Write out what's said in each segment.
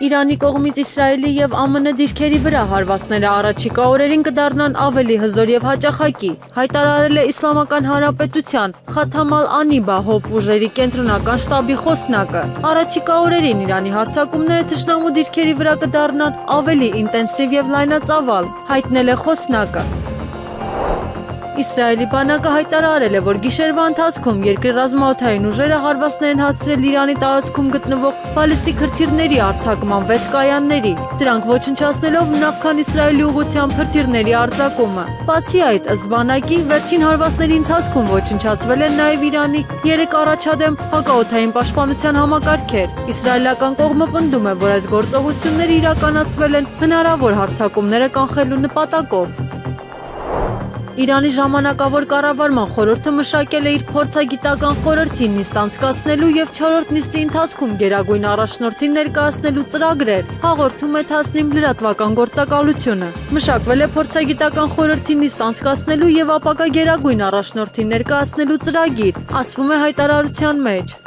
Իրանի կողմից Իսրայելի եւ ԱՄՆ դիրքերի վրա հարվածները առաջիկա օրերին կդառնան ավելի հզոր եւ հաճախակի, հայտարարել է Իսլամական Հանրապետության Խաթամ ալ-Անիբա հոբ ուժերի կենտրոնական շտաբի խոսնակը։ Առաջիկա օրերին Իրանի հարձակումները թշնամու դիրքերի վրա կդառնան ավելի ինտենսիվ եւ լայնածավալ, հայտնել է խոսնակը։ Իսրայելի բանակը հայտարարել է, որ գիշերվա ընթացքում երկրի ռազմաօդային ուժերը հարվածներ են հասցրել Իրանի տարածքում գտնվող բալիստիկ հրթիռների արձակման 6 կայանների, դրանք ոչնչացնելով նախքան Իսրայելի ուղղությամբ հրթիռների արձակումը։ Բացի այդ, ըստ բանակի, վերջին հարվածների ընթացքում ոչնչացվել են նաև Իրանի 3 առաջադեմ հակաօդային պաշտպանության համակարգեր։ Իսրայելական կողմը պնդում է, որ այս գործողությունները իրականացվել են հնարավոր հարձակումները կանխելու նպատակով։ Իրանի ժամանակավոր կառավարման խորհուրդը մշակել է իր փորձագիտական խորհրդի նիստ անցկացնելու եւ 4-րդ նիստի ընթացքում գերագույն առաջնորդին ներկայացնելու ծրագրեր, հաղորդում է Թասնիմ լրատվական գործակալությունը։ Մշակվել է փորձագիտական խորհրդի նիստ անցկացնելու եւ ապագա գերագույն առաջնորդին ներկայացնելու ծրագիր, ասվում է հայտարարության մեջ։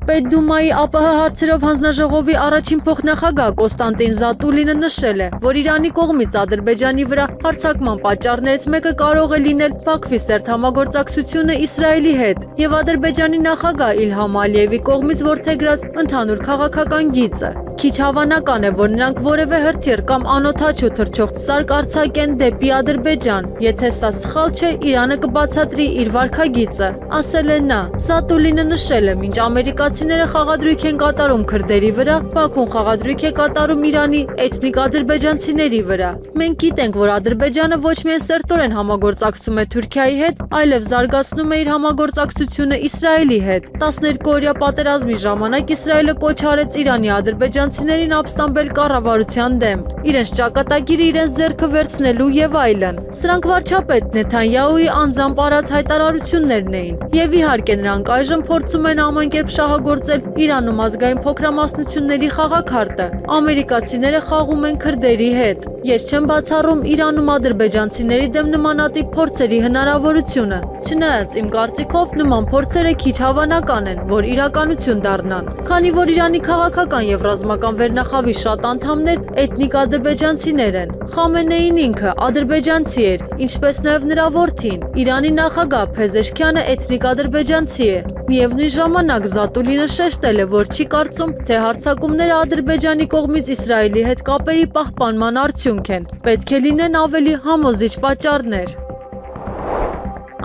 Պետդումայի ԱՊՀ հարցերով հանձնաժողովի առաջին փոխնախագահ Կոստանտին Զատուլինը նշել է, որ Իրանի կողմից Ադրբեջանի վրա հարձակման պատճառներից մեկը կարող է լինել Բաքվի սերտ համագործակցությունը Իսրայելի հետ եւ Ադրբեջանի նախագահ Իլհամ Ալիևի կողմից որդեգրած ընդհանուր քաղաքական գիծը։ Քիչ հավանական է, որ նրանք որևէ հրթիռ կամ անօդաչու թռչող սարք արձակեն դեպի Ադրբեջան, եթե սա սխալ չէ, Իրանը կբացատրի իր վարքագիծը, ասել է նա։ Զատուլինը նշել է, մինչ ամերիկացիները խաղադրույք են կատարում քրդերի վրա, Բաքուն խաղադրույք է կատարում Իրանի էթնիկ ադրբեջանցիների վրա։ Մենք գիտենք, որ Ադրբեջանը ոչ միայն սերտորեն համագործակցում է Թուրքիայի հետ, այլև զարգացնում է իր համագործակցությունը Իսրայելի հետ։ 12-օրյա պատերազմի ժամանակ Իսրայելը կոչ արեց Իրանի ադրբեջանցիներին ապստամբել կառավարության դեմ, իրենց ճակատագիրը իրենց ձեռքը վերցնելու եւ այլն։ Սրանք վարչապետ Նեթանյահուի անձամբ արած հայտարարություններն էին, եւ իհարկե նրանք այժմ փորձում են ամեն կերպ շահագործել Իրանում ազգային փոքրամասնությունների խաղաքարտը։ Ամերիկացիները խաղում են քրդերի հետ։ Ես չեմ բացառում Իրանում ադրբեջանցիների դեմ նմանատիպ փորձերի հնարավորությունը։ Չնայած իմ կարծիքով նման փորձերը քիչ հավանական են, որ իրականություն դառնան, քանի որ Իրանի քաղաքական եւ ռազմական վերնախավի շատ անդամներ էթնիկ ադրբեջանցիներ են։ Խամենեին ինքը ադրբեջանցի էր, ինչպես նաեւ նրա որդին։ Իրանի նախագահ Փեզեշքյանը էթնիկ ադրբեջանցի է։ Միևնույն ժամանակ Զատուլինը շեշտել է, որ չի կարծում, թե հարձակումները Ադրբեջանի կողմից Իսրայելի հետ կապերի պահպանման արդյունք են։ Պետք է լինեն ավելի համոզիչ պատճառներ։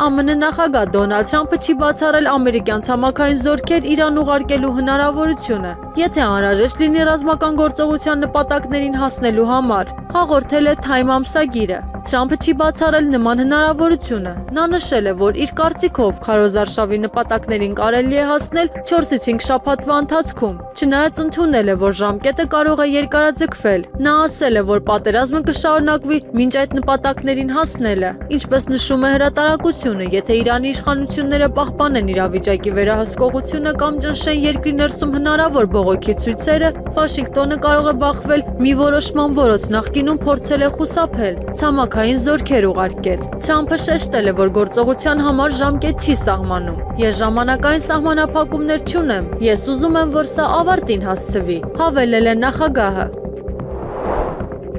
ԱՄՆ նախագահ Դոնալդ Թրամփը չի բացառել ամերիկյան ցամաքային զորքեր Իրան ուղարկելու հնարավորությունը, եթե անհրաժեշտ լինի ռազմական գործողության նպատակներին հասնելու համար, հաղորդել է Time ամսագիրը։ Թրամփը չի բացառել նման հնարավորությունը։ Նա նշել է, որ իր կարծիքով քարոզարշավի նպատակներին կարելի է հասնել 4-ից 5 շաբաթվա ընթացքում, չնայած ընդունել է, որ ժամկետը կարող է երկարաձգվել։ Նա ասել է, որ պատերազմը կշարունակվի մինչ այդ նպատակներին հասնելը, ինչպես նշում է հրատարակությունը, եթե Իրանի իշխանությունները պահպանեն իրավիճակի վերահսկողությունը կամ ճնշեն երկրի ներսում հնարավոր բողոքի ցույցերը, Վաշինգտոնը կարող է բախվել մի որոշման, որոնց նախկինում փորձել է խուսափել, ցամաքային զորքեր ուղարկել։ Թրամփը շեշտել է, որ գործողության համար ժամկետ չի սահմանում։ Ես ժամանակային սահմանափակումներ չունեմ։ Ես ուզում եմ, որ սա ավարտին հասցվի, հավելել է նախագահը։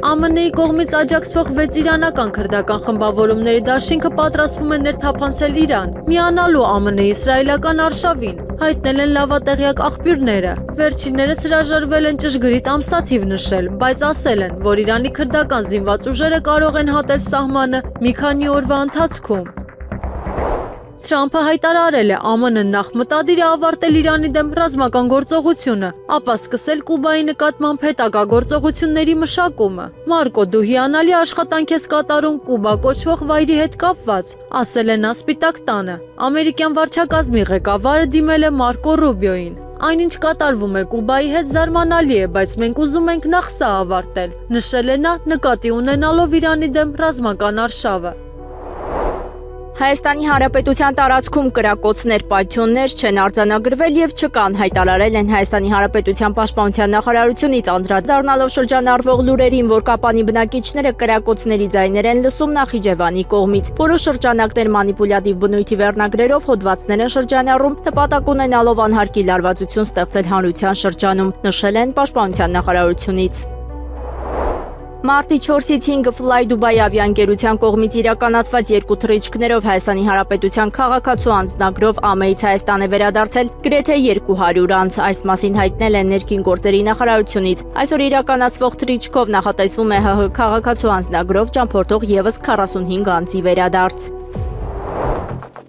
ԱՄՆ-ի կողմից աջակցվող 6 իրանական քրդական խմբավորումների դաշինքը պատրաստվում է ներթափանցել Իրան, միանալու ԱՄՆ-ի իսրայելական արշավին, հայտնել են լավատեղյակ աղբյուրները։ Վերջիններս հրաժարվել են ճշգրիտ ամսաթիվ նշել, բայց ասել են, որ Իրանի քրդական զինված ուժերը կարող են հատել սահմանը մի քանի օրվա ընթացքում։ Թրամփը հայտարարել է ԱՄՆ-ն նախ մտադիր է ավարտել Իրանի դեմ ռազմական գործողությունը, ապա սկսել Կուբայի նկատմամբ հետագա գործողությունների մշակումը։ Մարկո, դու հիանալի աշխատանք ես կատարում Կուբա կոչվող վայրի հետ կապված, ասել է նա Սպիտակ տանը։ Ամերիկյան վարչակազմի ղեկավարը դիմել է Մարկո Ռուբիոին։ Այնինչ կատարվում է Կուբայի հետ զարմանալի է, բայց մենք ուզում ենք նախ սա ավարտել, նշել է նա, նկատի ունենալով Իրանի դեմ ռազմական արշավը։ Հայաստանի Հանրապետության տարածքում կրակոցներ, պայթյուններ չեն արձանագրվել եւ չկան, հայտարարել են Հայաստանի Հանրապետության Պաշտպանության նախարարությունից անդրադառնալով շրջանառվող լուրերին, որ Կապանի բնակիչները կրակոցների ձայներ են լսում Նախիջևանի կողմից։ Որոշ շրջանակներ մանիպուլյատիվ բնույթի վերնագրերով հոդվածներ են շրջանառում, նպատակ ունենալով անհարկի լարվածություն ստեղծել հանրության շրջանում, նշել են Պաշտպանության նախարարությունից։ Մարտի 4-ից 5-ը Fly Dubai ավիաընկերության կողմից իրականացված երկու թռիչքներով Հայաստանի Հանրապետության քաղաքացու անձնագրով ԱՄԷ-ից Հայաստան է վերադարձել գրեթե 200 անձ, այս մասին հայտնել են ներքին գործերի նախարարությունից։ Այսօր իրականացվող թռիչքով նախատեսվում է ՀՀ քաղաքացու անձնագրով ճամփորդող եւս 45 անձի վերադարձ։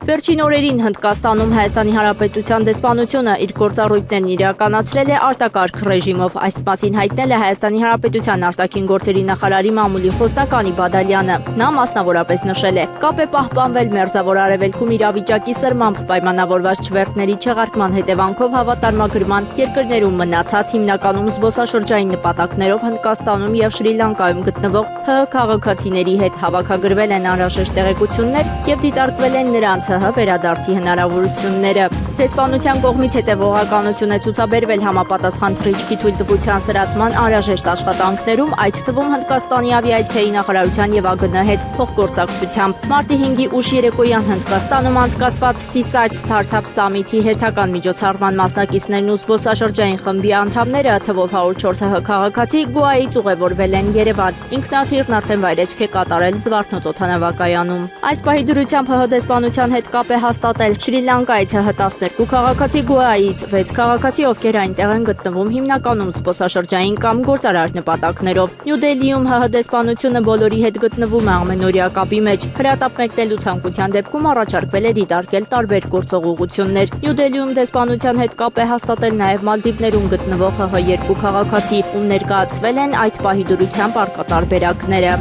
Վերջին օրերին Հնդկաստանում Հայաստանի Հանրապետության դեսպանությունը իր գործառույթներն իրականացրել է արտակարգ ռեժիմով, այս մասին հայտնել է Հայաստանի Հանրապետության արտաքին գործերի նախարարի մամուլի խոսնակ Անի Բադալյանը։ Նա մասնավորապես նշել է. «Կապ է պահպանվել Մերձավոր Արևելքում իրավիճակի սրմամբ, պայմանավորված չվերթների չեղարկման հետևանքով հավատարմագրման երկրներում մնացած հիմնականում զբոսաշրջային նպատակներով Հնդկաստանում եւ Շրի Լանկայում գտնվող ՀՀ քաղաքացիների հետ հավաքագրվել են անհրաժեշտ տեղեկություններ եւ դիտարկվել են նրանց ՀՀ վերադարձի հնարավորությունները։ Դեսպանության կողմից հետևողականություն է ցուցաբերվել համապատասխան թռիչքի թույլտվության սրացման անհրաժեշտ աշխատանքներում, այդ թվում Հնդկաստանի ավիացիայի նախարարության եւ ԱԳՆ հետ փոխգործակցությամբ։ Մարտի 5-ի ուշ երեկոյան Հնդկաստանում անցկացված Seaside Startup Summit-ի հերթական միջոցառման մասնակիցներն ու զբոսաշրջային խմբի անդամները թվով 104 ՀՀ քաղաքացի Գոայից ուղևորվել են Երևան։ Ինքնաթիռն արդեն վայրեջք է կատարել Զվարթնոց օդանավակայանում։ Այս պահի դրությամբ ՀՀ դեսպանության հետ կապ է հաստատել Շրի Լանկայից ՀՀ 12 քաղաքացի, Գոայից 6 քաղաքացի, ովքեր այնտեղ են գտնվում հիմնականում զբոսաշրջային կամ գործարար նպատակներով։ Նյու Դելիում ՀՀ դեսպանությունը բոլորի հետ գտնվում է ամենօրյա կապի մեջ։ Հրատապ մեկնելու ցանկության դեպքում առաջարկվել է դիտարկել տարբեր գործողություններ։ Նյու Դելիում դեսպանության հետ կապ է հաստատել նաև Մալդիվներում գտնվող ՀՀ 2 քաղաքացի, ում ներկայացվել են այդ պահի դրությամբ արկատարբերակները։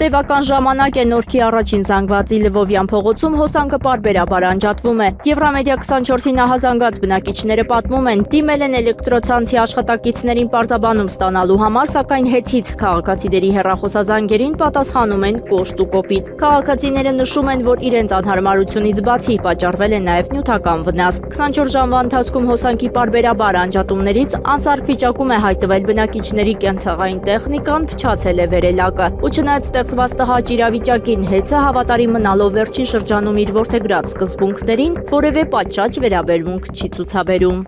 Տևական ժամանակ է Նորքի առաջին զանգվածի Լվովյան փողոցում հոսանքը պարբերաբար անջատվում է։ Եվրամեդիա 24-ի նահազանգած բնակիչները պատմում են, դիմել են էլեկտրոցանցի աշխատակիցներին պարզաբանում ստանալու համար, սակայն հետից քաղաքացիների հեռախոսազանգերին պատասխանում են կոշտ ու կոպիտ։ Քաղաքացիները նշում են, որ իրենց անհարմարությունից բացի պատճառվել է նաև նյութական վնաս։ 24 ժամվա ընթացքում հոսանքի պարբերաբար անջատումներից անսարք վիճակում է հայտնվել բնակիչների կենցաղային տեխնիկան, փչացել է վերելակը։ Ու չնայած ստեղծված տհաճ իրավիճակին հեծը հավատարիմ մնալով վերջին շրջանում իր որդեգրած սկզբունքներին որևէ պատշաճ վերաբերմունք չի ցուցաբերում։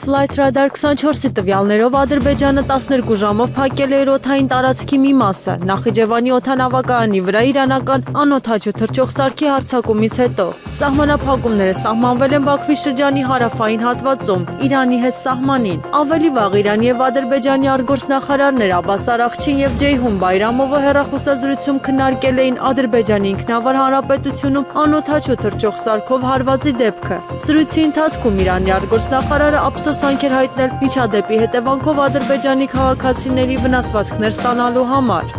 Flight Radar 24-ի տվյալներով Ադրբեջանը 12 ժամով փակել է իր օդային տարածքի մի մասը։ Նախիջևանի օդանավակայանի վրա իրանական անօդաչու թռչող սարքի հարձակումից հետո սահմանափակումները սահմանվել են Բաքվի շրջանի հարավային հատվածում, Իրանի հետ սահմանին։ Ավելի վաղ Իրանի եւ Ադրբեջանի արտգործնախարարներ Աբբաս Արաղչին եւ Ջեյհուն Բայրամովը հեռախոսազրույցում քննարկել էին Ադրբեջանի ինքնավար հանրապետությունում անօդաչու թռչող սարքով հարվածի դեպքը։ Զրույցի ընթացքում Իրանի արտգործնախարարը ափսոսանք էր հայտնել միջադեպի հետևանքով Ադրբեջանի քաղաքացիների վնասվածքներ ստանալու համար։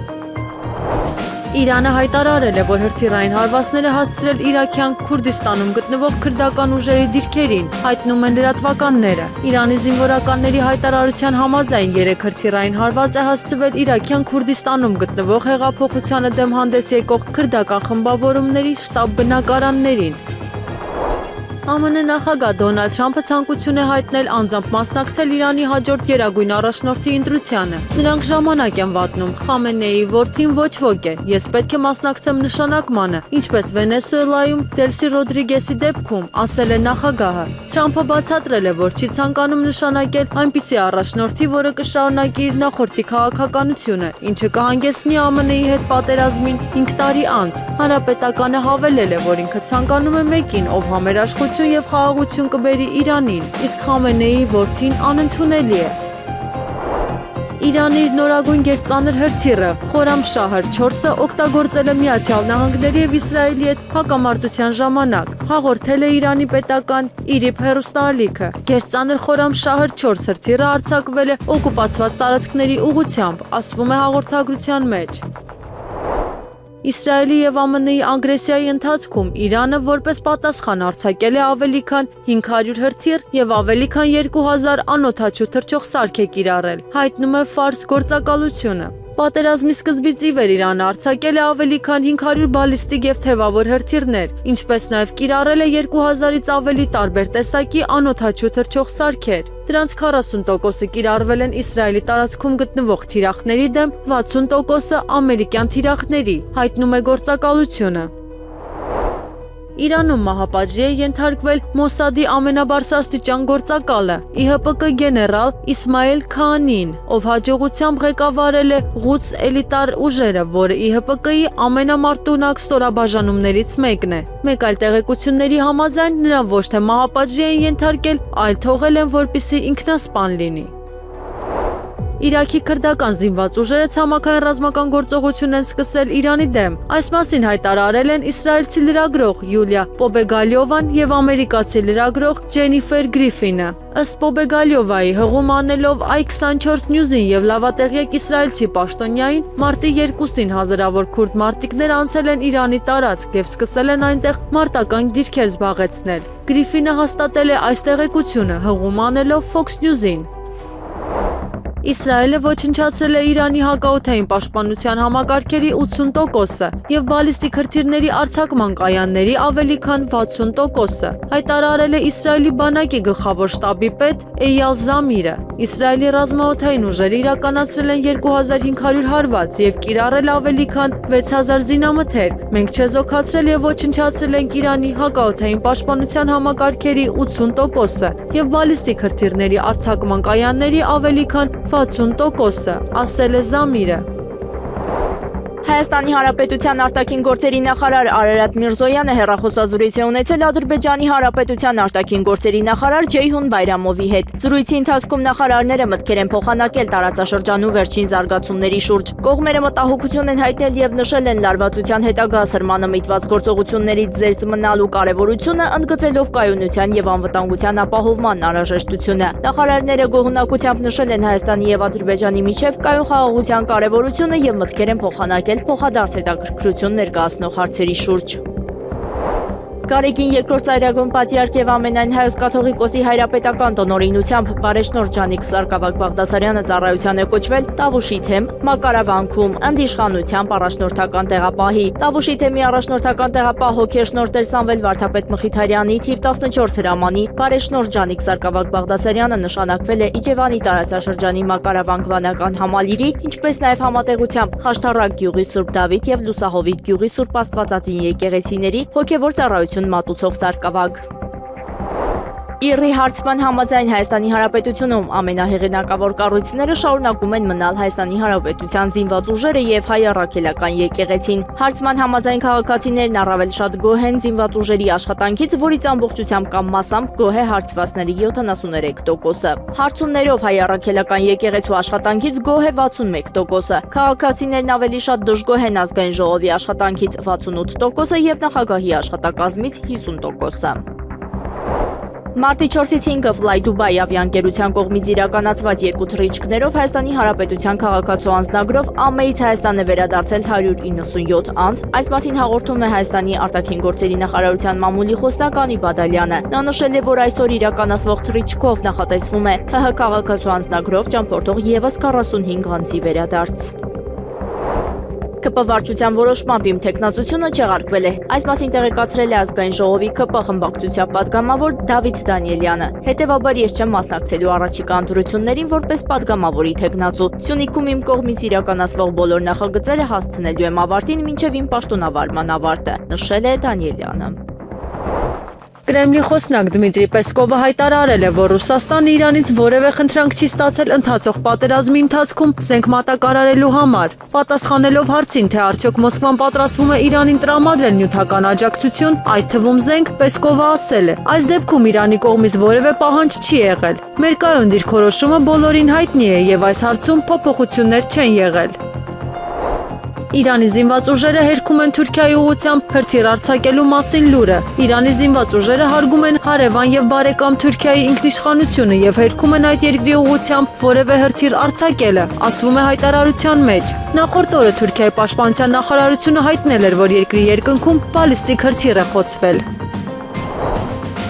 Իրանը հայտարարել է, որ հրթիռային հարվածները հասցրել Իրաքյան Քուրդիստանում գտնվող քրդական ուժերի դիրքերին, հայտնում են լրատվականները։ Իրանի զինվորականների հայտարարության համաձայն 3 հրթիռային հարված է հասցվել Իրաքյան Քուրդիստանում գտնվող հեղափոխությանը դեմ հանդես եկող քրդական խմբավորումների շտաբ բնակարաններին։ ԱՄՆ նախագահ Դոնալդ Թրամփը ցանկություն է հայտնել անձամբ մասնակցել Իրանի հաջորդ գերագույն առաջնորդի ընտրությանը։ Նրանք ժամանակ են վատնում, Խամենեիի որդին ոչ ոք է, ես պետք է մասնակցեմ նշանակմանը, ինչպես Վենեսուելայում Դելսի Ռոդրիգեսի դեպքում, ասել է նախագահը։ Թրամփը բացատրել է, որ չի ցանկանում նշանակել այնպիսի առաջնորդի, որը կշարունակի իր նախորդի քաղաքականությունը, ինչը կհանգեցնի ԱՄՆ-ի հետ պատերազմին 5 տարի անց։ Հանրապետականը հավելել է, որ ինքը ցանկանում է մեկին, ով համերաշխություն եւ խաղաղություն կբերի Իրանին, իսկ Խամենեիի որդին անընդունելի է։ Իրանը իր նորագույն գերծանր հրթիռը Խորամշահր 4-ը օգտագործել է Միացյալ Նահանգների եւ Իսրայելի հետ հակամարտության ժամանակ, հաղորդել է Իրանի պետական ԻՐԻԲ հեռուստաալիքը։ Գերծանր Խորամշահր 4 հրթիռը արձակվել է օկուպացված տարածքների ուղղությամբ, ասվում է հաղորդագրության մեջ։ Իսրայելի եւ ԱՄՆ-ի ագրեսիայի ընթացքում Իրանը որպես պատասխան արձակել է ավելի քան 500 հրթիռ եւ ավելի քան 2000 անօդաչու թռչող սարք է կիրառել, հայտնում է Ֆարս գործակալությունը։ Պատերազմի սկզբից ի վեր Իրանը արձակել է ավելի քան 500 բալիստիկ եւ թևավոր հրթիռներ, ինչպես նաեւ կիրառել է 2000-ից ավելի տարբեր տեսակի անօդաչու թռչող սարքեր։ Դրանց 40%-ը կիրառվել են Իսրայելի տարածքում գտնվող թիրախների դեմ, 60%-ը ամերիկյան թիրախների, հայտնում է գործակալությունը։ Իրանում մահապատժի է ենթարկվել Մոսադի ամենաբարձրաստիճան գործակալը, ԻՀՊԿ գեներալ Իսմայել Քաանին, ով հաջողությամբ ղեկավարել է Ղուդս էլիտար ուժերը, որը ԻՀՊԿ-ի ամենամարտունակ ստորաբաժանումներից մեկն է։ Մեկ այլ տեղեկությունների համաձայն նրան ոչ թե մահապատժի են ենթարկել, այլ թողել են, որպեսզի ինքնասպան լինի։ Իրաքի քրդական զինված ուժերը ցամաքային ռազմական գործողություն են սկսել Իրանի դեմ։ Այս մասին հայտարարել են իսրայելցի լրագրող Յուլիա Պոբեգալյովան եւ ամերիկացի լրագրող Ջենիֆեր Գրիֆինը։ Ըստ Պոբեգալյովայի հղում անելով i24 News-ին եւ լավատեղյակ իսրայելցի պաշտոնյային, մարտի 2-ին հազարավոր քուրդ մարտիկներ անցել են Իրանի տարածք եւ սկսել են այնտեղ մարտական դիրքեր զբաղեցնել։ Գրիֆինը հաստատել է այս տեղեկությունը հղում անելով Fox News-ին։ Իսրայելը ոչնչացրել է Իրանի հակաօդային պաշտպանության համակարգերի 80%-ը եւ բալիստիկ հրթիռների արձակման կայանների ավելի քան 60%-ը, հայտարարել է Իսրայելի բանակի գլխավոր շտաբի պետ Էյալ Զամիրը։ Իսրայելի ռազմաօդային ուժերը իրականացրել են 2500 հարված եւ կիրառել ավելի քան 6000 զինամթերք։ Մենք չեզոքացրել եւ ոչնչացրել ենք Իրանի հակաօդային պաշտպանության համակարգերի 80%-ը եւ բալիստիկ հրթիռների արձակման կայանների ավելի քան 60%-ը, ասել է Զամիրը։ Հայաստանի Հանրապետության արտաքին գործերի նախարար Արարատ Միրզոյանը հեռախոսազրույց է ունեցել Ադրբեջանի Հանրապետության արտաքին գործերի նախարար Ջեյհուն Բայրամովի հետ։ Զրույցի ընթացքում նախարարները մտքեր են փոխանակել տարածաշրջանում վերջին զարգացումների շուրջ։ Կողմերը մտահոգություն են հայտնել եւ նշել են լարվածության հետագա սրմանը միտված գործողություններից զերծ մնալու կարեւորությունը, ընդգծելով կայունության եւ անվտանգության ապահովման անհրաժեշտությունը։ Նախարարները գոհունակությամբ նշել են Հայաստանի եւ Ադրբեջանի միջև կայուն խաղաղության կարեւորությունը եւ մտքեր են փոխանակել փոխադարձ հետաքրքրություն ներկայացնող հարցերի շուրջ։ Գարեգին երկրորդ ծայրագոն պատրիարք եւ ամենայն հայոց կաթողիկոսի հայրապետական տնօրինությամբ բարեշնորհ Ջանիկ Սարգսակ Բաղդասարյանը ծառայության է կոչվել Տավուշի թեմ Մակարավանքում ընդիշխանությամբ առաջնորդական տեղապահի։ Տավուշի թեմի առաջնորդական տեղապահ հոգեշնորհ Տեր Սամվել Վարդապետ Մխիթարյանի թիվ 14 հրամանի բարեշնորհ Ջանիկ Սարգսակ Բաղդասարյանը նշանակվել է Իջևանի տարածաշրջանի Մակարավանք վանական համալիրի, ինչպես նաեւ համատեղությամբ Խաշթարակ գյուղի Սուրբ Դավիթ եւ Լուսահովիտ գյուղի Սուրբ Աստվածածին եկեղեցիների հոգեվոր ծառայություն մատուցող սարկավագ։ Իրի հարցման համաձայն Հայաստանի Հանրապետությունում ամենահեղինակավոր կառույցները շարունակում են մնալ Հայաստանի Հանրապետության զինված ուժերը եւ հայ առաքելական եկեղեցին։ Հարցման համաձայն քաղաքացիներն առավել շատ գոհ են զինված ուժերի աշխատանքից, որից ամբողջությամբ կամ մասամբ գոհ է հարցվածների 73%-ը։ Հարցումներով հայ առաքելական եկեղեցու աշխատանքից գոհ է 61%-ը։ Քաղաքացիներն ավելի շատ դժգոհ են ազգային ժողովի աշխատանքից 68%-ը եւ նախագահի աշխատակազմից 50%-ը։ Մարտի 4-ից 5-ը Fly Dubai ավիաընկերության կողմից իրականացված երկու թռիչքներով Հայաստանի Հանրապետության քաղաքացու անձնագրով ԱՄԷ-ից Հայաստան է վերադարձել 197 անձ։ Այս մասին հաղորդում է Հայաստանի արտաքին գործերի նախարարության մամուլի խոսնակ Անի Բադալյանը։ Նա նշել է, որ այսօր իրականացվող թռիչքով նախատեսվում է ՀՀ քաղաքացու անձնագրով ճամփորդող եւս 45 անձի վերադարձ։ ԿՊ վարչության որոշմամբ իմ թեկնածությունը չեղարկվել է։ Այս մասին տեղեկացրել է ազգային ժողովի ԿՊ խմբակցության պատգամավոր Դավիթ Դանիելյանը։ Հետևաբար ես չեմ մասնակցելու առաջիկա ընտրություններին որպես պատգամավորի թեկնածու։ Սյունիքում իմ կողմից իրականացվող բոլոր նախագծերը հասցնելու եմ ավարտին մինչև իմ պաշտոնավարման ավարտը, նշել է Դանիելյանը։ Կրեմլի խոսնակ Դմիտրի Պեսկովը հայտարարել է, որ Ռուսաստանը Իրանից որևէ խնդրանք չի ստացել ընթացող պատերազմի ընթացքում զենք մատակարարելու համար։ Պատասխանելով հարցին, թե արդյոք Մոսկվան պատրաստվում է Իրանին տրամադրել նյութական աջակցություն, այդ թվում զենք, Պեսկովը ասել է. այս դեպքում Իրանի կողմից որևէ պահանջ չի եղել։ Մեր կայուն դիրքորոշումը բոլորին հայտնի է եւ այս հարցում փոփոխություններ չեն եղել։ Իրանի զինված ուժերը հերքում են Թուրքիայի ուղղությամբ հրթիռ արձակելու մասին լուրը։ Իրանի զինված ուժերը հարգում են հարևան եւ բարեկամ Թուրքիայի ինքնիշխանությունը եւ հերքում են այդ երկրի ուղղությամբ որևէ հրթիռ արձակելը, ասվում է հայտարարության մեջ։ Նախորդ օրը Թուրքիայի պաշտպանության նախարարությունը հայտնել էր, որ երկրի երկնքում բալիստիկ հրթիռ է խոցվել։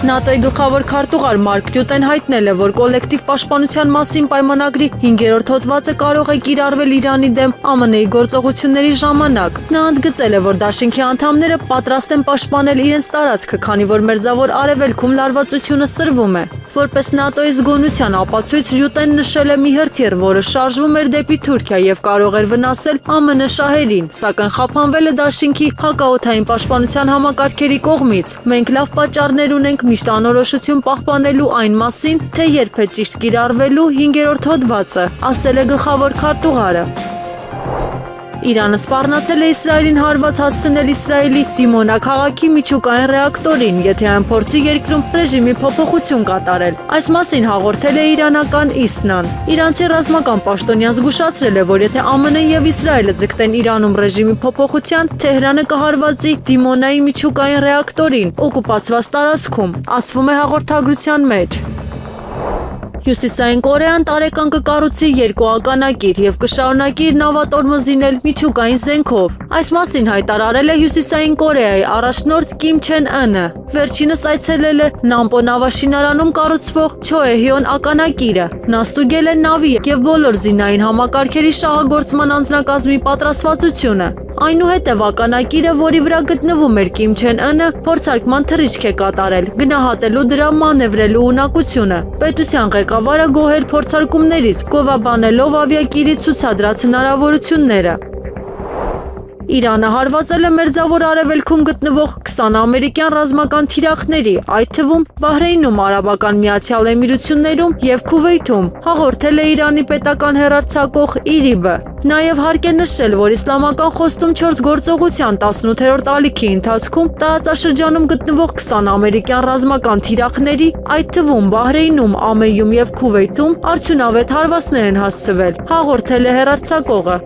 ՆԱՏՕ-ի գլխավոր քարտուղար Մարկ Ռյուտեն հայտնել է, որ կոլեկտիվ պաշտպանության մասին պայմանագրի 5-րդ հոդվածը կարող է կիրառվել Իրանի դեմ ԱՄՆ-ի գործողությունների ժամանակ։ Նա ընդգծել է, որ դաշինքի անդամները պատրաստ են պաշտպանել իրենց տարածքը, քանի որ Մերձավոր Արևելքում լարվածությունը սրվում է։ Որպես ՆԱՏՕ-ի զգոնության ապացույց Ռյուտեն նշել է մի հրթիռ, որը շարժվում էր դեպի Թուրքիա եւ կարող էր վնասել ԱՄՆ շահերին, սակայն խափանվել է դաշինքի հակաօդային պաշտպանության համակարգերի կողմից։ Մենք լավ պատճառներ ունենք միշտ անորոշություն պահպանելու այն մասին, թե երբ է ճիշտ կիրառվելու 5-րդ հոդվածը, ասել է գլխավոր քարտուղարը։ Իրանը սպառնացել է Իսրայելին հարված հասցնել Իսրայելի Դիմոնա քաղաքի միջուկային ռեակտորին, եթե այն փորձի երկրում ռեժիմի փոփոխություն կատարել։ Այս մասին հաղորդել է իրանական ISNA-ն։ Իրանցի ռազմական պաշտոնյան զգուշացրել է, որ եթե ԱՄՆ-ն եւ Իսրայելը ձգտեն Իրանում ռեժիմի փոփոխության, Թեհրանը կհարվածի Դիմոնայի միջուկային ռեակտորին օկուպացված տարածքում, ասվում է հաղորդագրության մեջ։ Հյուսիսային Կորեան տարեկան կկառուցի 2 ականակիր եւ կշարունակի իր նավատորմզինել միջուկային զենքով։ Այս մասին հայտարարել է Հյուսիսային Կորեայի առաջնորդ Կիմ Չեն Ընը։ Վերջինս այցելել է Նամպո նավաշինարանում կառուցվող Չոեհյոն ականակիրը։ Նա ստուգել է նավի եւ բոլոր զինային համակարգերի շահագործման անձնակազմի պատրաստվածությունը։ Այնուհետև ականակիրը, որի վրա գտնվում էր Կիմ Չեն Ընը, փորձարկման թռիչք է կատարել, գնահատելու դրա մանևրելու ունակությունը։ Պետության ղեկավարը գոհ էր փորձարկումներից, գովաբանելով ավիակիրի ցուցադրած հնարավորությունները։ Իրանը հարվածել է Մերձավոր Արևելքում գտնվող 20 ամերիկյան ռազմական թիրախների, այդ թվում Բահրեյնում, Արաբական Միացյալ Էմիրություններում եւ Քուվեյթում, հաղորդել է Իրանի պետական հեռարձակող IRIB-ը։ Նաև հարկ է նշել, որ իսլամական խոստում 4 գործողության 18-րդ ալիքի ընթացքում տարածաշրջանում գտնվող 20 ամերիկյան ռազմական թիրախների, այդ թվում Բահրեյնում, ԱՄԵ-ում եւ Քուվեյթում արդյունավետ հարվածներ են հասցվել, հաղորդել է հեռարձակողը։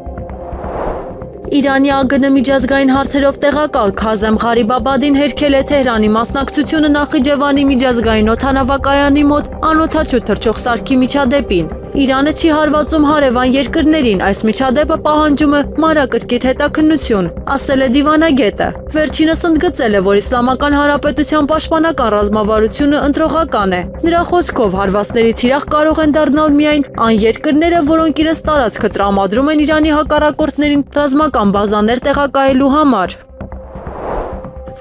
Իրանի ԱԳՆ միջազգային հարցերով տեղակալ Քազեմ Ղարիբաբադին հերքել է Թեհրանի մասնակցությունը Նախիջևանի միջազգային օդանավակայանի մոտ անօդաչու թռչող սարքի միջադեպին։ Իրանը չի հարվածում հարևան երկրներին, այս միջադեպը պահանջում է մանրակրկիտ հետաքննություն, ասել է դիվանագետը։ Վերջինս ընդգծել է, որ Իսլամական Հանրապետության պաշտպանական ռազմավարությունը ընտրողական է։ Նրա խոսքով հարվածների թիրախ կարող են դառնալ միայն այն երկրները, որոնք իրենց տարածքը տրամադրում են Իրանի հակառակորդներին ռազմական բազաներ տեղակայելու համար։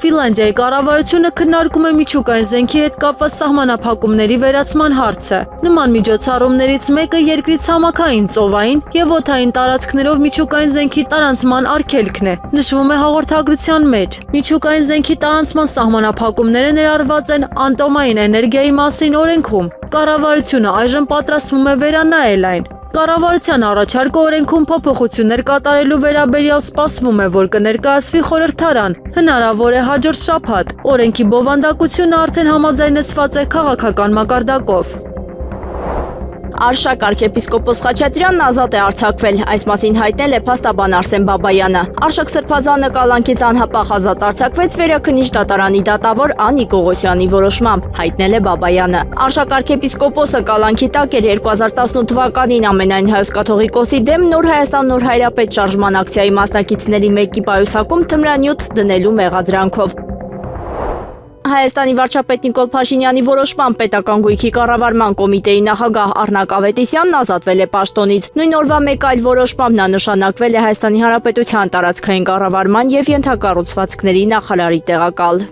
Ֆինլանդիայի կառավարությունը քննարկում է միջուկային զենքի հետ կապված սահմանափակումների վերացման հարցը։ Նման միջոցառումներից մեկը երկրի ցամաքային, ծովային եւ օդային տարածքներով միջուկային զենքի տարանցման արգելքն է, նշվում է հաղորդագրության մեջ։ Միջուկային զենքի տարանցման սահմանափակումները ներառված են Ատոմային էներգիայի մասին օրենքում։ Կառավարությունը այժմ պատրաստվում է վերանայել այն։ Կառավարության առաջարկը օրենքում փոփոխություններ կատարելու վերաբերյալ սպասվում է, որ կներկայացվի խորհրդարան, հնարավոր է հաջորդ շաբաթ։ Օրենքի բովանդակությունը արդեն համաձայնեցված է քաղաքական մակարդակով։ Արշակ arczepiskopos Խաչատրյանն ազատ է արձակվել, այս մասին հայտնել է փաստաբան Արսեն Բաբայանը։ Արշակ Սրբազանը կալանքից անհապաղ ազատ արձակվեց Վերաքննիչ դատարանի դատավոր Անի Գողոսյանի որոշմամբ, հայտնել է Բաբայանը։ Արշակ arczepiskopos-ը կալանքի տակ էր 2018 թվականին ամենայն հայոց կաթողիկոսի դեմ Նոր Հայաստան Նոր Հայրապետ շարժման ակցիայի մասնակիցների մեկի պայուսակում թմրանյութ դնելու մեղադրանքով։ Հայաստանի վարչապետ Նիկոլ Փաշինյանի որոշմամբ պետական գույքի կառավարման կոմիտեի նախագահ Առնակ Ավետիսյանն ազատվել է պաշտոնից։ Նույն օրվա մեկ այլ որոշմամբ նա նշանակվել է Հայաստանի Հանրապետության տարածքային կառավարման եւ ենթակառուցվածքների նախարարի տեղակալ։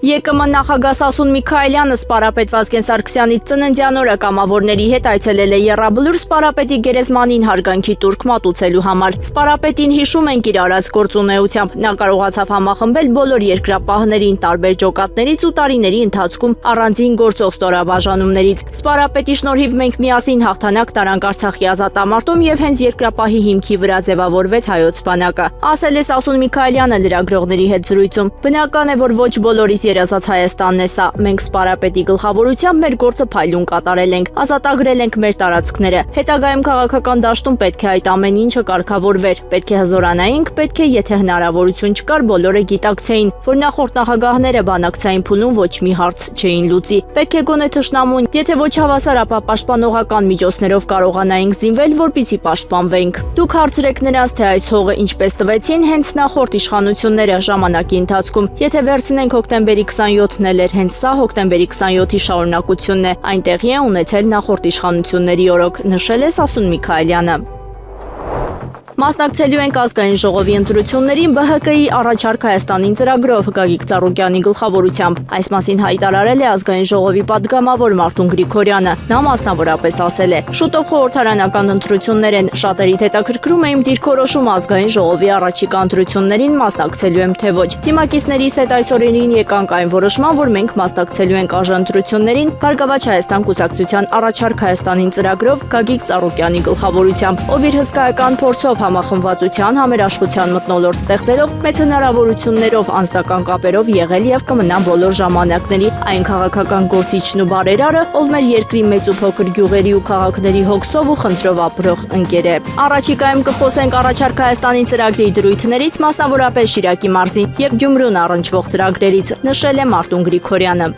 ԵԿՄ նախագահ Սասուն Միքայելյանը սպարապետ Վազգեն Սարգսյանի ծննդյան օրը կամավորների հետ այցելել է Եռաբլուր սպարապետի գերեզմանին հարգանքի տուրք մատուցելու համար։ Սպարապետին հիշում ենք իր արած գործունեությամբ։ Նա կարողացավ համախմբել բոլոր երկրապահներին տարբեր ջոկատներից ու տարիների ընթացքում առանձին գործող ստորաբաժանումներից։ Սպարապետի շնորհիվ մենք միասին հաղթանակ տարանք Արցախի ազատամարտում եւ հենց երկրապահի հիմքի վրա ձևավորվեց հայոց բանակը, ասել է Սասուն Միքայելյանը լրագրողների հետ զրույցում։ Բնական է, որ ոչ բոլորիս երազած Հայաստանն է սա։ Մենք սպարապետի գլխավորությամբ մեր գործը փայլուն կատարել ենք, ազատագրել ենք մեր տարածքները։ Հետագայում քաղաքական դաշտում պետք է այդ ամեն ինչը կարգավորվեր, պետք է հզորանայինք, պետք է եթե հնարավորություն չկար, բոլորը գիտակցեին, որ նախորդ նախագահները բանակցային փուլում ոչ մի հարց չէին լուծի։ Պետք է գոնե թշնամուն, եթե ոչ հավասար, ապա պաշտպանողական միջոցներով կարողանայինք զինվել, որպեսզի պաշտպանվենք։ Դուք հարցրեք նրանց, թե այս հողը ինչպես տվեցին հենց նախորդ իշխանությունները ժամանակի ընթացքում։ Եթե վերցնենք հոկտեմբերի հոկտեմբերի 27-ն էր, հենց սա հոկտեմբերի 27-ի շարունակությունն է, այնտեղի է ունեցել նախորդ իշխանությունների օրոք, նշել է Սասուն Միքայելյանը։ Մասնակցելու ենք ազգային ժողովի ընտրություններին ԲՀԿ-ի առաջարկ Հայաստանին ծրագրով Գագիկ Ծառուկյանի գլխավորությամբ։ Այս մասին հայտարարել է ազգային ժողովի պատգամավոր Մարտուն Գրիգորյանը։ Նա մասնավորապես ասել է. «Շուտով խորհրդարանական ընտրություններ են, շատերիդ հետաքրքրում է իմ դիրքորոշումը ազգային ժողովի առաջիկա ընտրություններին մասնակցելու եմ թե ոչ։ Թիմակիցներիս հետ այս օրերին եկանք այն որոշման, որ մենք մասնակցելու ենք ԱԺ ընտրություններին Բարգավաճ Հայաստան կուսակցության առաջարկ Հայաստանին ծրագրով Գագիկ Ծառուկյանի գլխավորությամբ, ով իր հսկայական փորձով համախմբվածության համերաշխության մթնոլորտ ստեղծելով մեծ հնարավորություններով անձնական կապերով եղել եւ կմնա բոլոր ժամանակների այն քաղաքական գործիչն ու բարերարը, ով մեր երկրի մեծ ու փոքր գյուղերի ու քաղաքների հոգսով ու խնդրով ապրող ընկեր է։ Առաջիկայում կխոսենք առաջարկ Հայաստանի ծրագրի դրույթներից, մասնավորապես Շիրակի մարզին եւ Գյումրուն առնչվող ծրագրերից, նշել է Մարտուն Գրիգորյանը։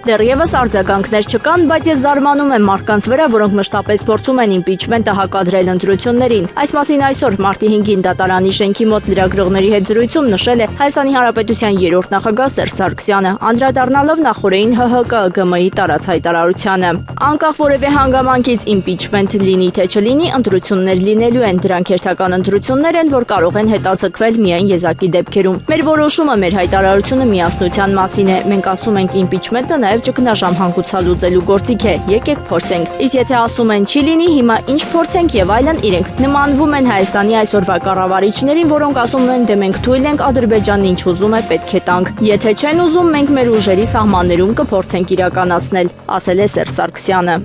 Դեռևս արձագանքներ չկան, բայց ես զարմանում եմ մարդկանց վրա, որոնք մշտապես փորձում են իմպիչմենտը հակադրել ընտրություններին։ Այս մասին այսօր մարտի 5-ին դատարանի շենքի մոտ լրագրողների հետ զրույցում նշել է Հայաստանի Հանրապետության 3-րդ նախագահ Սերժ Սարգսյանը, անդրադառնալով նախորդին ՀՀԿ-ԳՄ-ի տարած հայտարարությանը։ Անկախ որևէ հանգամանքից իմպիչմենտ լինի թե չլինի, ընտրություններ լինելու են, դրանք հերթական ընտրություններ են, որ կարող են հետաձգվել միայն եզակի դեպքերում։ Մեր որոշումը, մեր հայտարարությունը միասնության մասին է։ Մենք ասում ենք իմպիչմենտը նաև ճգնաժամ հանգուցալուծելու գործիք է, եկեք փորձենք։ Իսկ եթե ասում են չի լինի, հիմա ինչ փորձենք եւ այլն, իրենք նմանվում են Հայաստանի այսօրվա կառավարիչներին, որոնք ասում են դե մենք թույլ ենք Ադրբեջանն ինչ ուզում է պետք է տանք։ Եթե չեն ուզում, մենք մեր ուժերի սահմաններում կփորձենք իրականացնել, ասել է Սերժ Սարգսյանը։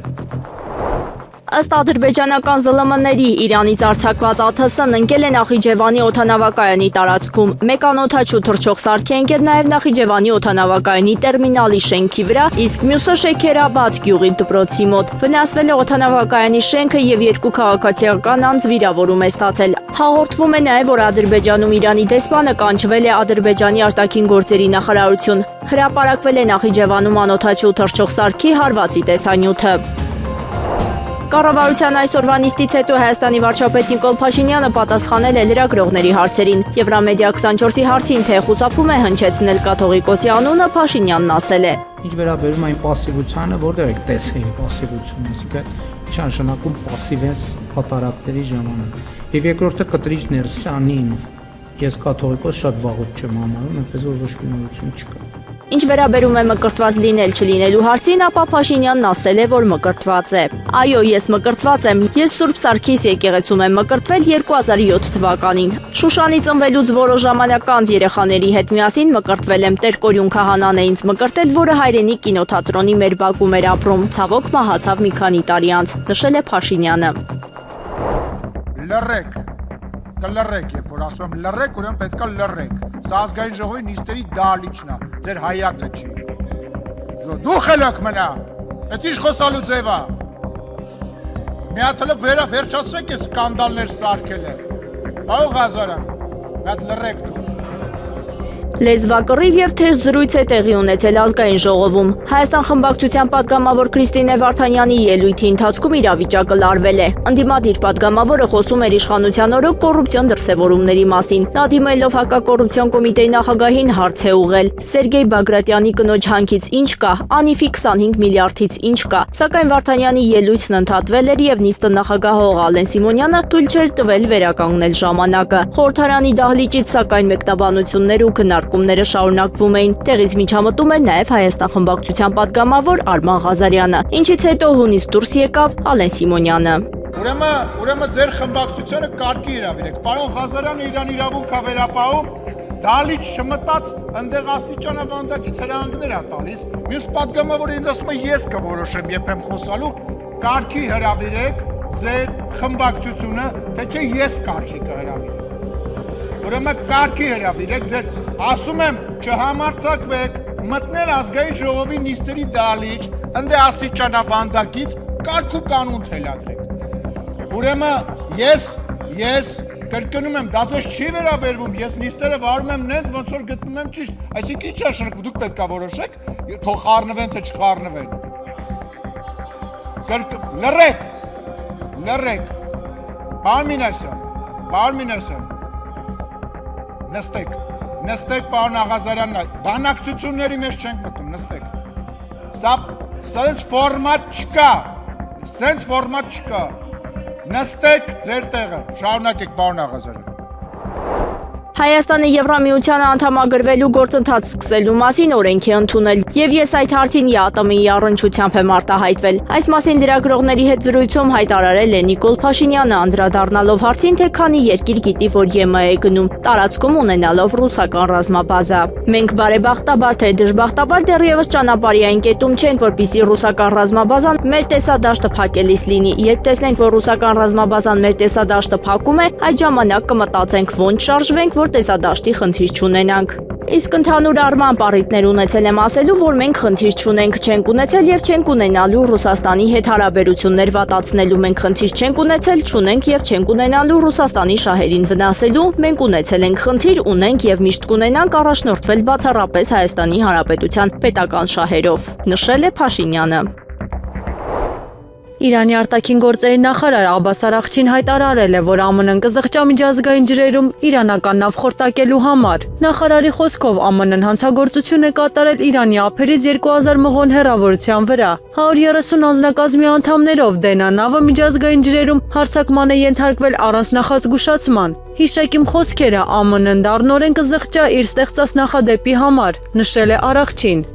Ըստ ադրբեջանական ԶԼՄ-ների Իրանից արձակված ԱԹՍ-ն ընկել է Նախիջևանի օդանավակայանի տարածքում։ Մեկ անօդաչու թռչող սարք է ընկել նաև Նախիջևանի օդանավակայանի տերմինալի շենքի վրա, իսկ մյուսը Շեքերաբադ գյուղի դպրոցի մոտ։ Վնասվել է օդանավակայանի շենքը եւ 2 քաղաքացիական անձ վիրավորում է ստացել։ Հաղորդվում է նաև, որ Ադրբեջանում Իրանի դեսպանը կանչվել է Ադրբեջանի արտաքին գործերի նախարարություն։ Հրապարակվել է Նախիջևանում անօդաչու թռչող սարքի հարվածի տեսանյութը։ Կառավարության այսօրվա նիստից հետո Հայաստանի վարչապետ Նիկոլ Փաշինյանը պատասխանել է լրագրողների հարցերին։ Եվրամեդիա 24-ի հարցին, թե խուսափում է հնչեցնել կաթողիկոսի անունը, Փաշինյանն ասել է. Ինչ վերաբերում այն պասիվությանը, որտեղ եք տեսել պասիվությունը, այսինքն ինչ նշանակում պասիվ ես հատարակների ժամանակ։ Եվ երկրորդը կտրիչ ներսանին, ես կաթողիկոս շատ վաղուց չեմ համարում, այնպես որ ոչ մի նորություն չկա։ Ինչ վերաբերում է մկրտված լինել չլինելու հարցին, ապա Փաշինյանն ասել է, որ մկրտված է։ Այո, ես մկրտված եմ։ Ես Սուրբ Սարգիս եկեղեցում եմ մկրտվել 2007 թվականին։ Շուշանի ծնվելուց որոշ ժամանակ անց երեխաների հետ միասին մկրտվել եմ։ Տեր-Կորյուն քահանան է ինձ մկրտել, որը հայրենի կինոթատրոնի մեր բակում էր ապրում։ Ցավոք մահացավ մի քանի տարի անց, նշել է Փաշինյանը։ Լռեք, կլռեք, երբ որ ասում եմ լռեք, ուրեմն պետքա լռեք։ Սա ազգային ժողովի նիստերի դահլիճն է, ձեր հայատը չի։ Դու խելոք մնա, այդ ինչ խոսալու ձև է։ Մի հատ հլը վերջացրեք է սկանդալներ սարքել է։ Պարոն Ղազարյան, մի հատ լռեք դու։ Լեզվակռիվ եւ թեժ զրույց է տեղի ունեցել ազգային ժողովում։ Հայաստան խմբակցության պատգամավոր Քրիստինե Վարդանյանի ելույթի ընթացքում իրավիճակը լարվել է։ Ընդդիմադիր պատգամավորը խոսում էր իշխանության օրոք կոռուպցիոն դրսևորումների մասին։ Նա դիմելով հակակոռուպցիոն կոմիտեի նախագահին հարց է ուղղել. Սերգեյ Բագրատյանի կնոջ հանքից ինչ կա, Անիֆի 25 միլիարդից ինչ կա։ Սակայն Վարդանյանի ելույթն ընդհատվել էր եւ նիստը նախագահող Ալեն Սիմոնյանը թույլ չէր տվել վերականգնել ժամանակը։ Խորհրդարանի դահլիճից սակայն մեկնաբանություններ ու քննարկումները շարունակվում էին։ Տեղից միջամտում էր նաև Հայաստան խմբակցության պատգամավոր Արման Ղազարյանը, ինչից հետո հունից դուրս եկավ Ալեն Սիմոնյանը։ Ուրեմն ձեր խմբակցությունը կարգի հրավիրեք։ Պարոն Ղազարյանը իրան իրավունք է վերապահում, դահլիճ չմտած ընդեղ աստիճանավանդակից հրահանգներ է տալիս։ Մյուս պատգամավորը ինձ ասում է ես կորոշեմ երբ եմ խոսալու, կարգի հրավիրեք ձեր խմբակցությունը, թե չէ ես կարգի կհրավիրեմ։ Ուրեմն կարգի հրավիրեք ձեր, ասում եմ, չհամարձակվեք, մտնել ազգային ժողովի նիստերի դահլիճ, ընդեղ աստիճանավանդակից կարգ ու կանոն թելադրեք։ Ուրեմն ես կրկնում եմ, դա ձեզ չի վերաբերվում, ես նիստերը վարում եմ նենց, ոնց որ գտնում եմ ճիշտ, այսինքն ինչ նշանակում, դուք պետք է որոշեք, թող խառնվեն, թե չխառնվեն։ Լռեք, Պարոն Մինասյան, նստեք, Նստեք, պարոն Աղազարյան, բանակցությունների մեջ չենք մտնում, նստեք։ Սա սենց ֆորմատ չկա, նստեք ձեր տեղը, շարունակեք, պարոն Աղազարյան։ Հայաստանը Եվրամիությանը անդամագրվելու գործընթաց սկսելու մասին օրենք է ընդունել, եւ ես այդ հարցին ԵԱՏՄ-ի առնչությամբ եմ արտահայտվել։ Այս մասին լրագրողների հետ զրույցում հայտարարել է Նիկոլ Փաշինյանը, անդրադառնալով հարցին, թե քանի երկիր գիտի, որ ԵՄ է գնում, տարածքում ունենալով ռուսական ռազմաբազա։ Մենք բարեբախտաբար թե դժբախտաբար դեռևս ճանապարհային կետում չենք, որպեսզի ռուսական ռազմաբազան մեր տեսադաշտը փակելիս լինի։ Երբ տեսնենք, որ ռուսական ռազմաբազան մեր տեսադաշտը փակում է, այդ ժամանակ կմտածենք ոնց շարժվենք, որ տեսադաշտի խնդիր չունենանք։ Իսկ ընդհանուր առմամբ առիթներ ունեցել եմ ասելու, որ մենք խնդիր չունենք, չենք ունեցել եւ չենք ունենալու Ռուսաստանի հետ հարաբերություններ վատացնելու, մենք խնդիր չենք ունեցել, չունենք եւ չենք ունենալու Ռուսաստանի շահերին վնասելու, մենք ունեցել ենք խնդիր, ունենք եւ միշտ կունենանք առաջնորդվել բացառապես Հայաստանի Հանրապետության պետական շահերով, նշել է Փաշինյանը։ Իրանի արտաքին գործերի նախարար Աբբաս Արաղչին հայտարարել է, որ ԱՄՆ-ն կզղջա միջազգային ջրերում իրանական նավ խորտակելու համար։ Նախարարի խոսքով ԱՄՆ-ն հանցագործություն է կատարել Իրանի ափերից 2000 մղոն հեռավորության վրա։ 130 անձնակազմի անդամներով Դենա նավը միջազգային ջրերում հարձակման է ենթարկվել առանց նախազգուշացման։ Հիշեք իմ խոսքերը, ԱՄՆ-ն դառնորեն կզղջա իր ստեղծած նախադեպի համար, նշել է Արաղչին։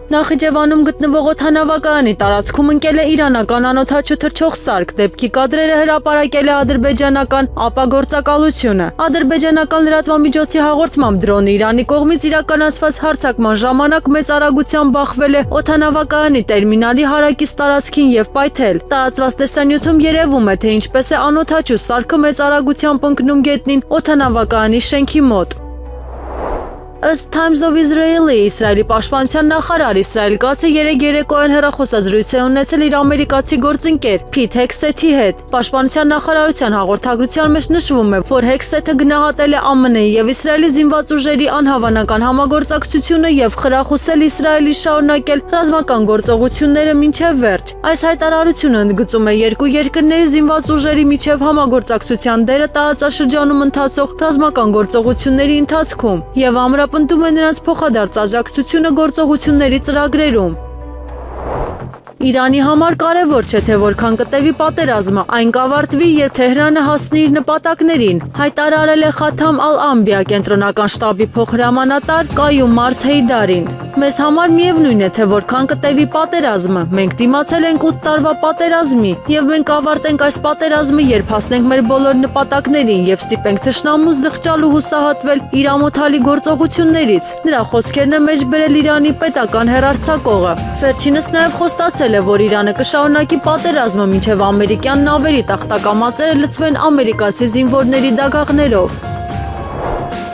Նախիջևանում գտնվող օդանավակայանի տարածքում ընկել է իրանական անօդաչու թռչող սարք, դեպքի կադրերը հրապարակել է ադրբեջանական ապագործակալությունը։ Ադրբեջանական լրատվամիջոցի հաղորդմամբ դրոնը Իրանի կողմից իրականացված հարձակման ժամանակ մեծ արագությամբ բախվել է օդանավակայանի տերմինալի հարակից տարածքին եւ պայթել։ Տարածված տեսանյութում երևում է, թե ինչպես է անօդաչու սարքը մեծ արագությամբ ընկնում գետնին օդանավակայանի շենքի մոտ։ Ըստ Times of Israel-ի Իսրայելի պաշտպանության նախարար Իսրայել Կացը երեկոյան հեռախոսազրույց է ունեցել իր ամերիկացի գործընկեր Փիթ Հեքսեթի հետ։ Պաշտպանության նախարարության հաղորդագրության մեջ նշվում է, որ Հեքսեթը գնահատել է ԱՄՆ-ի եւ Իսրայելի զինված ուժերի անհավանական համագործակցությունը եւ խրախուսել Իսրայելի շարունակել ռազմական գործողությունները մինչեւ վերջ։ Այս հայտարարությունը ընդգծում է երկու երկրների զինված ուժերի միջև համագործակցության դերը տարածաշրջանում ընթացող ռազմական գործողությունների ընթացքում եւ պնդում է նրանց փոխադարձ աջակցությունը գործողությունների ծրագրերում։ Իրանի համար կարևոր չէ, թե որքան կտևի պատերազմը, այն կավարտվի, երբ Թեհրանը հասնի իր նպատակներին, հայտարարել է Խաթամ Ալ-Ամբիա կենտրոնական շտաբի փոխհրամանատար Կայում Մարս Հեյդարին։ Մեզ համար միևնույն է, թե որքան կտևի պատերազմը, մենք դիմացել ենք 8 տարվա պատերազմի, եւ մենք կավարտենք այս պատերազմը, երբ հասնենք մեր բոլոր նպատակներին եւ ստիպենք թշնամուն զղջալու հուսահատվել իր ամոթալի գործողություններից։ Նրա խոսքերն է մեջ բերել Իրանի պետական հեռարձակողը։ Վերջինս նաեւ խոստացել է, որ Իրանը կշարունակի պատերազմը, մինչև ամերիկյան նավերի տախտակամածերը լցվեն ամերիկացի զինվորների դագաղներով։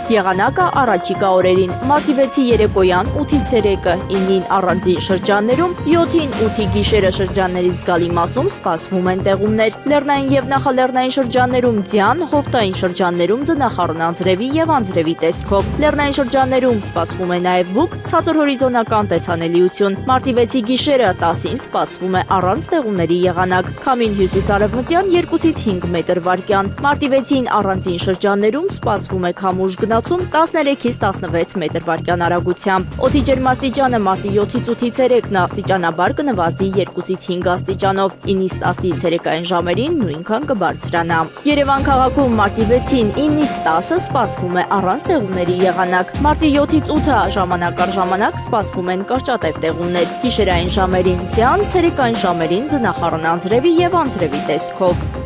Եղանակը առաջիկա օրերին՝ մարտի 6-ի երեկոյան 8-ից 3-ը 9-ին առանձին շրջաններում, 7-ին 8-ի գիշերը շրջանների զգալի մասում սպասվում են տեղումներ։ Լեռնային եւ նախալեռնային շրջաններում ձյան, հովտային շրջաններում ձնախառնանձրևի եւ անձրևի տեսքով։ Լեռնային շրջաններում սպասվում է նաեւ բուք, ցածր հորիզոնական տեսանելիություն։ Մարտի 6-ի գիշերը 10-ին սպասվում է առանց տեղումների եղանակ։ Քամին հյուսիս-արևմտյան 2-ից 5 մետր վարկյան։ Մարտի 6-ին առանձին շրջաններում սպասվում է քամուշ 13-ից 16 մետր վարկյան արագությամբ։ Օդի ջերմաստիճանը մարտի 7-ից 8-ից 3-ն աստիճանաբար կնվազի 2-ից 5 աստիճանով, 9-ից 10-ի ցերեկային ժամերին նույնքան կբարձրանա։ Երևան քաղաքում մարտի 6-ին 9-ից 10-ը սպասվում է առանց տեղումների եղանակ։ Մարտի 7-ից 8-ը ժամանակ առ ժամանակ սպասվում են կարճատև տեղումներ։ Գիշերային ժամերին ձյան, ցերեկային ժամերին ձնախառնանձրևի եւ անձրևի տեսքով։